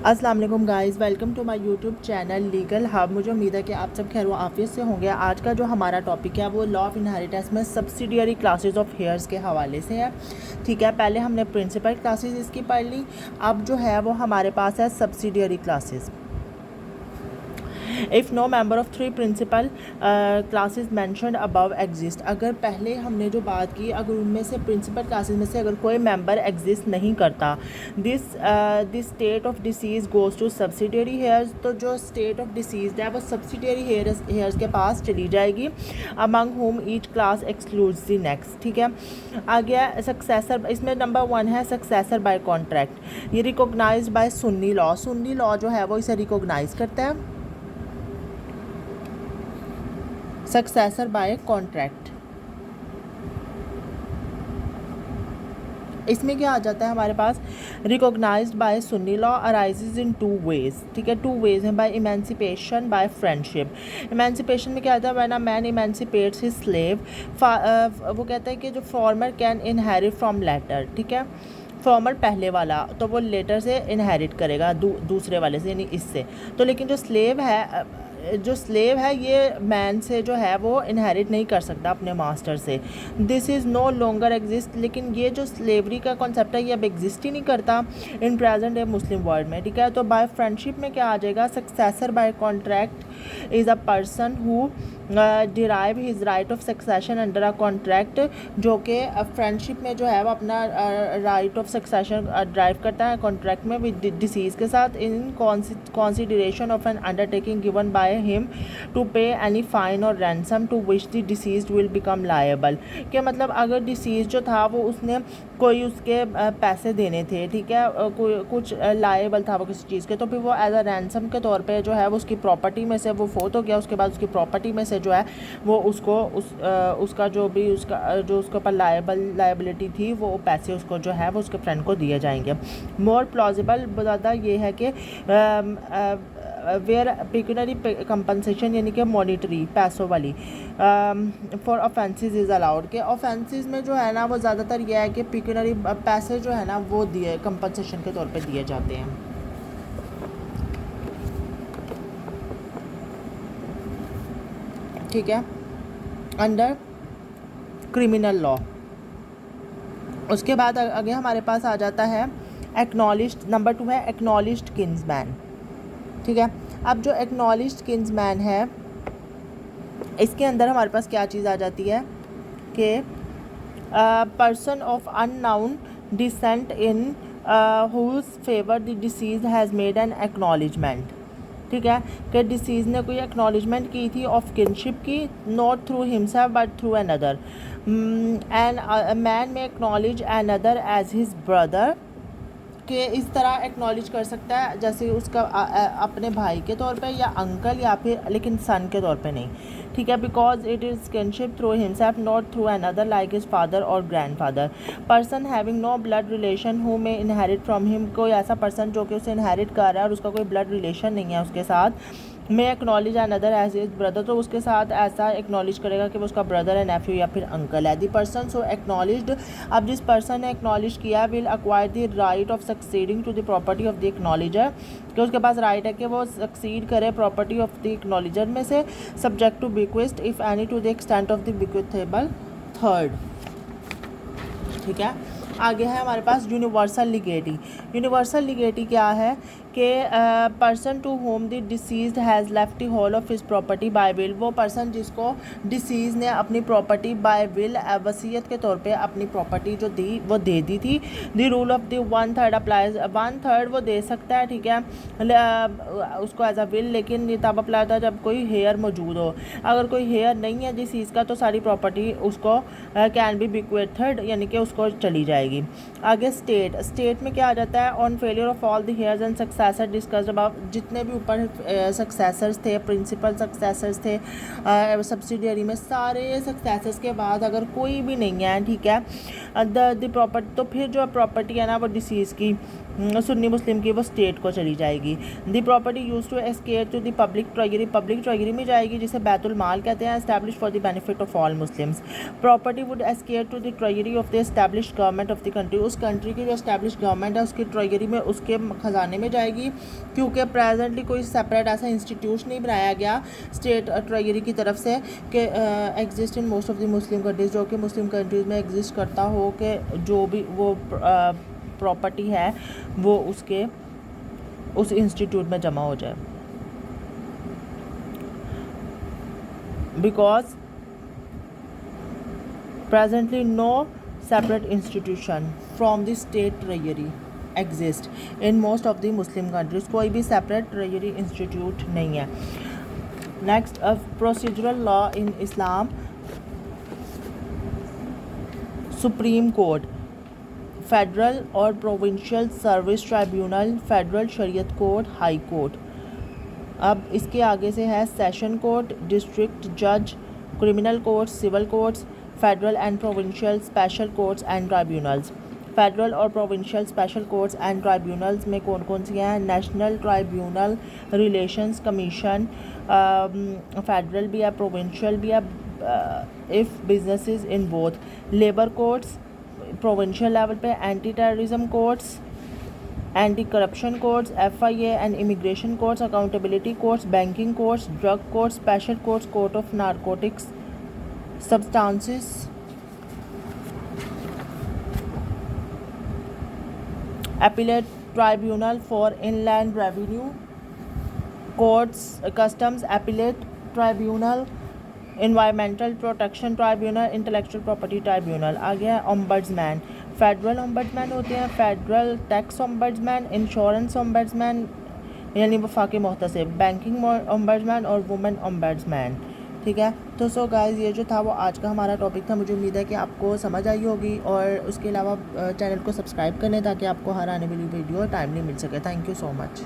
अस्सलाम वालेकुम guys, welcome to my YouTube channel legal hub. मुझे उम्मीद है कि आप सब खैर आफियत से होंगे। आज का जो हमारा टॉपिक है वो लॉ ऑफ इनहेरिटेंस में सब्सिडियरी क्लासेस ऑफ हेयर्स के हवाले से है। ठीक है, पहले हमने प्रिंसिपल क्लासेस इसकी पढ़ ली, अब जो है वो हमारे पास है subsidiary classes. If no member of three principal classes mentioned above exist, अगर पहले हमने जो बात की अगर उनमें से प्रिंसिपल क्लासेस में से अगर कोई मेंबर एग्जिस्ट नहीं करता, this state of deceased goes to subsidiary heirs, तो जो स्टेट ऑफ डिसीज़ है वो सब्सिडियरी हेयर्स के पास चली जाएगी, among whom each class excludes the next. ठीक है, आ गया सक्सेसर। इसमें नंबर 1 है सक्सेसर बाय कॉन्ट्रैक्ट। ये recognized by Sunni law. Sunni law जो है वो इसे रिकॉग्नाइज करता है, सक्सेसर बाय कॉन्ट्रैक्ट। इसमें क्या आ जाता है हमारे पास, recognised by Sunni law arises in 2 ways. ठीक है, 2 वेज हैं, by emancipation, by friendship. Emancipation में क्या आता है, when a man emancipates his slave, वो कहता है कि जो former can inherit from later. ठीक है, फॉर्मर पहले वाला तो वो लेटर से इनहेरिट करेगा दूसरे वाले से, यानी इससे। तो लेकिन जो स्लेव है ये मैन से जो है वो इनहेरिट नहीं कर सकता अपने मास्टर से। This is no longer exist, लेकिन ये जो स्लेवरी का कॉन्सेप्ट है ये अब एग्जिस्ट ही नहीं करता in present day Muslim world में। ठीक है, तो बाय फ्रेंडशिप में क्या आ जाएगा, successor by contract is a person who derive his right of succession under a contract, जो कि फ्रेंडशिप में जो है वो अपना राइट ऑफ सक्सेशन ड्राइव करता है कॉन्ट्रैक्ट में विद डिसीज़ के साथ, in consideration of an undertaking given by him to pay any fine और ransom to which the deceased will become liable. कि मतलब अगर डिसीज जो था वो उसने कोई उसके पैसे देने थे, ठीक है, कुछ लायबल था वो किसी चीज़ के, तो फिर वो एज अ रैंसम के तौर पे जो है वो उसकी प्रॉपर्टी में से वो फोत हो गया, उसके बाद उसकी प्रॉपर्टी में से जो है वो उसको उसका जो भी उसके ऊपर लायबिलिटी थी वो पैसे उसको जो है वो उसके फ्रेंड को दिए जाएंगे। मोर प्लॉजिबल ज़्यादा ये है कि वेयर पिक्यूनरी कंपनसेशन यानी कि मॉनिटरी पैसों वाली फॉर ऑफेंसेस इज़ अलाउड, के ऑफेंसेस में जो है ना वो ज़्यादातर यह है कि पिक्यूनरी पैसे जो है ना वो दिए कंपनसेशन के तौर पे दिए जाते हैं। ठीक है, अंडर क्रिमिनल लॉ। उसके बाद आगे हमारे पास आ जाता है एक्नॉलेज्ड। नंबर 2 है एक्नॉलेज्ड किन्समैन। ठीक है, अब जो एक्नॉलेज्ड किन्समैन है इसके अंदर हमारे पास क्या चीज़ आ जाती है कि person of unknown descent in whose favour the deceased has made an acknowledgement. ठीक है, कि डिसीज़ ने कोई एक्नॉलेजमेंट की थी ऑफ किनशिप की, not through himself but through another, and man may acknowledge another as his brother, कि इस तरह एक्नॉलेज कर सकता है जैसे उसका अपने भाई के तौर पे या अंकल या फिर लेकिन सन के तौर पे नहीं। ठीक है, because it is kinship through himself not through another like his father और grandfather. Person having no blood relation who may inherit from him, कोई ऐसा पर्सन जो कि उसे इनहेरिट कर रहा है और उसका कोई ब्लड रिलेशन नहीं है उसके साथ, में acknowledge another as his brother, तो उसके साथ ऐसा एक्नॉलेज करेगा कि वो उसका ब्रदर है, नेफ्यू या फिर अंकल है। दी पर्सन सो एक्नॉलेज्ड, अब जिस पर्सन ने एक्नॉलेज किया will acquire the right of succeeding to the property of the acknowledger, कि उसके पास राइट है कि वो सक्सीड करे प्रॉपर्टी ऑफ द एक्नॉलेजर में से, subject to bequest if any to the extent of the bequeathable third. ठीक है, आगे है हमारे पास यूनिवर्सल लीगेटी। यूनिवर्सल लीगेटी क्या है कि person to whom the deceased has left the whole of his property by will, वो पर्सन जिसको डिसीज ने अपनी प्रॉपर्टी बाय विल वसीयत के तौर पे अपनी प्रॉपर्टी जो दी वो दे दी थी। The rule of the 1/3 applies, 1/3 वो दे सकता है, ठीक है, उसको एज अ विल, लेकिन ये तब अप्लाई होता है जब कोई हेयर मौजूद हो। अगर कोई हेयर नहीं है डिसीज का तो सारी प्रॉपर्टी उसको कैन बी बिक्वेथड यानी कि उसको चली जाएगी। आगे स्टेट में क्या आ जाता है, on failure of all the hairs and successor discussed about, जितने भी ऊपर सक्सेसर्स थे, प्रिंसिपल सक्सेसर्स थे सब्सिडियरी में, सारे सक्सेसर्स के बाद अगर कोई भी नहीं है, ठीक है, द प्रॉपर्टी, तो फिर जो प्रॉपर्टी है ना वो डिसीज़ की सुन्नी मुस्लिम की वो स्टेट को चली जाएगी। The property use to escheat to the public treasury में जाएगी जिसे बैतुल माल कहते हैं, establish for the benefit of all Muslims. Property would escheat to the treasury of the establish government of the country, उस कंट्री की जो एस्टैब्लिश गवर्नमेंट है उसकी ट्रेजरी में, उसके खजाने में जाएगी, क्योंकि प्रेजेंटली कोई सेपरेट ऐसा इंस्टीट्यूट नहीं बनाया गया स्टेट ट्रेजरी की तरफ से कि exist in most of the Muslim countries, जो कि मुस्लिम कंट्रीज़ में एग्जिस्ट करता हो कि जो भी वो प्रॉपर्टी है वो उसके उस इंस्टीट्यूट में जमा हो जाए। Because presently no separate institution from the state treasury exist in most of the Muslim countries, कोई भी सेपरेट ट्रेजरी इंस्टीट्यूट नहीं है। Next, procedural law in Islam, supreme court, federal और provincial service tribunal, federal Shariat court, high court. अब इसके आगे से है सेशन कोर्ट, डिस्ट्रिक्ट जज, criminal courts, civil courts, federal and provincial special courts and tribunals. Federal और provincial special courts and tribunals में कौन कौन सी हैं? National tribunal relations commission, federal भी है, प्रोविंशियल भी है, if businesses in both. Labour courts provincial level पे, anti terrorism courts, anti corruption courts, FIA and immigration courts, accountability courts, banking courts, drug courts, special courts, court of narcotics substances, appellate tribunal for inland revenue, courts customs appellate tribunal, environmental protection tribunal, intellectual property tribunal. आ गया ombudsman. Federal ombudsman होते हैं federal tax ombudsman, insurance ombudsman यानी वफाकी Mohtasib, banking ombudsman और women ombudsman. ठीक है, तो सो गाइस ये जो था वो आज का हमारा टॉपिक था। मुझे उम्मीद है कि आपको समझ आई होगी और उसके अलावा चैनल को सब्सक्राइब करें ताकि आपको हर आने वाली वीडियो टाइमली मिल सके। Thank you so much.